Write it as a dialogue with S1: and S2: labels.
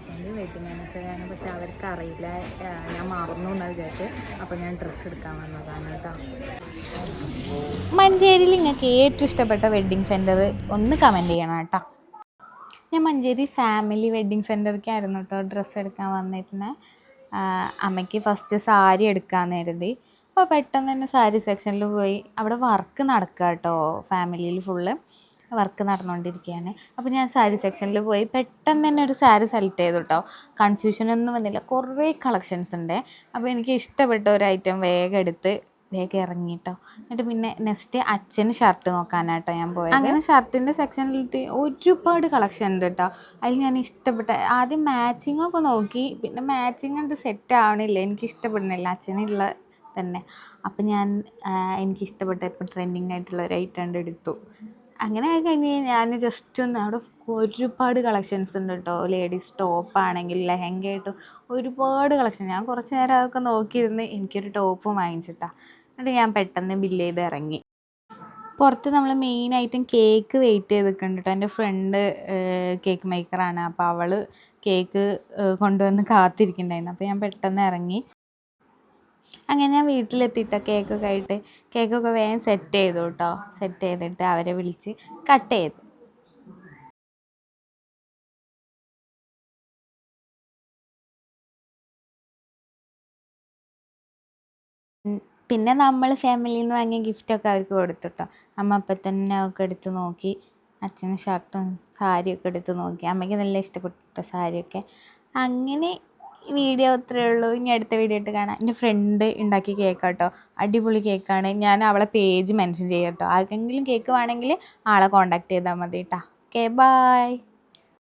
S1: അച്ഛൻ്റെ വെഡിങ് ആനിവേഴ്സറിയാണ്. പക്ഷെ അവർക്ക് അറിയില്ല, ഞാൻ മറന്നു എന്നാണ് വിചാരിച്ചത്. അപ്പോൾ ഞാൻ ഡ്രസ്സ് എടുക്കാൻ വന്നതാണ് കേട്ടോ. മഞ്ചേരിയിൽ നിങ്ങൾക്ക് ഏറ്റവും ഇഷ്ടപ്പെട്ട വെഡ്ഡിങ് സെൻറ്റർ ഒന്ന് കമൻറ്റ് ചെയ്യണം കേട്ടോ. ഞാൻ മഞ്ചേരി ഫാമിലി വെഡ്ഡിങ് സെൻറ്ററിലേക്കായിരുന്നു കേട്ടോ ഡ്രസ്സ് എടുക്കാൻ വന്നിരുന്നത്. അമ്മയ്ക്ക് ഫസ്റ്റ് സാരി എടുക്കാമെന്ന് കരുതി. അപ്പോൾ പെട്ടെന്ന് തന്നെ സാരി സെക്ഷനിൽ പോയി. അവിടെ വർക്ക് നടക്കുക കേട്ടോ, ഫാമിലിയിൽ ഫുള്ള് വർക്ക് നടന്നുകൊണ്ടിരിക്കുകയാണ്. അപ്പോൾ ഞാൻ സാരി സെക്ഷനിൽ പോയി പെട്ടെന്ന് തന്നെ ഒരു സാരി സെലക്ട് ചെയ്തു കേട്ടോ. കൺഫ്യൂഷനൊന്നും വന്നില്ല, കുറേ കളക്ഷൻസ് ഉണ്ട്. അപ്പോൾ എനിക്ക് ഇഷ്ടപ്പെട്ട ഒരു ഐറ്റം വേഗം എടുത്ത് വേഗം ഇറങ്ങി കേട്ടോ. എന്നിട്ട് പിന്നെ നെക്സ്റ്റ് അച്ഛന് ഷർട്ട് നോക്കാനായിട്ടോ ഞാൻ പോയത്. അങ്ങനെ ഷർട്ടിൻ്റെ സെക്ഷനിലിട്ട് ഒരുപാട് കളക്ഷൻ ഉണ്ട് കേട്ടോ. അതിൽ ഞാൻ ഇഷ്ടപ്പെട്ട ആദ്യം മാച്ചിങ്ങൊക്കെ നോക്കി, പിന്നെ മാച്ചിങ് കണ്ട് സെറ്റ് ആവണില്ല, എനിക്ക് ഇഷ്ടപ്പെടുന്നില്ല അച്ഛനുള്ള തന്നെ. അപ്പം ഞാൻ എനിക്കിഷ്ടപ്പെട്ട ഇപ്പം ട്രെൻഡിങ് ആയിട്ടുള്ള ഒരു ഐറ്റം എടുത്തു. അങ്ങനെ കഴിഞ്ഞ് ഞാൻ ജസ്റ്റ് ഒന്ന് അവിടെ ഒരുപാട് കളക്ഷൻസ് ഉണ്ട് കേട്ടോ. ലേഡീസ് ടോപ്പ് ആണെങ്കിൽ ലെഹങ്ക ആയിട്ടും ഒരുപാട് കളക്ഷൻ. ഞാൻ കുറച്ച് നേരം അതൊക്കെ നോക്കിയിരുന്ന് എനിക്കൊരു ടോപ്പ് വാങ്ങിച്ചിട്ടാണ്. എന്നിട്ട് ഞാൻ പെട്ടെന്ന് ബില്ല് ചെയ്ത് ഇറങ്ങി. പുറത്ത് നമ്മൾ മെയിനായിട്ടും കേക്ക് വെയിറ്റ് ചെയ്ത് നിൽക്കുന്നുണ്ട് കേട്ടോ. എൻ്റെ ഫ്രണ്ട് കേക്ക് മേക്കറാണ്. അപ്പോൾ അവൾ കേക്ക് കൊണ്ടുവന്ന് കാത്തിരിക്കുന്നുണ്ടായിരുന്നു. അപ്പോൾ ഞാൻ പെട്ടെന്ന് ഇറങ്ങി. അങ്ങനെ ഞാൻ വീട്ടിലെത്തിയിട്ടോ കേക്കൊക്കെ ആയിട്ട്. കേക്കൊക്കെ വേഗം സെറ്റ് ചെയ്തു കേട്ടോ. സെറ്റ് ചെയ്തിട്ട് അവരെ വിളിച്ച് കട്ട് ചെയ്തു. പിന്നെ നമ്മൾ ഫാമിലിയിൽ നിന്ന് വാങ്ങിയ ഗിഫ്റ്റൊക്കെ അവർക്ക് കൊടുത്തു കേട്ടോ. അമ്മ അപ്പം തന്നെ ഒക്കെ എടുത്ത് നോക്കി. അച്ഛന് ഷർട്ടും സാരിയൊക്കെ എടുത്ത് നോക്കി. അമ്മയ്ക്ക് നല്ല ഇഷ്ടപ്പെട്ടു സാരിയൊക്കെ. അങ്ങനെ വീഡിയോ അത്രയേ ഉള്ളൂ. ഇനി അടുത്ത വീഡിയോ ആയിട്ട് കാണാം. എൻ്റെ ഫ്രണ്ട് ഉണ്ടാക്കിയ കേക്കാണ് കേട്ടോ, അടിപൊളി കേക്കാണ്. ഞാൻ അവളെ പേജ് മെൻഷൻ ചെയ്യാം കേട്ടോ. ആർക്കെങ്കിലും കേക്ക് വേണമെങ്കിൽ ആളെ കോൺടാക്ട് ചെയ്താൽ മതി കേട്ടോ. Okay, by.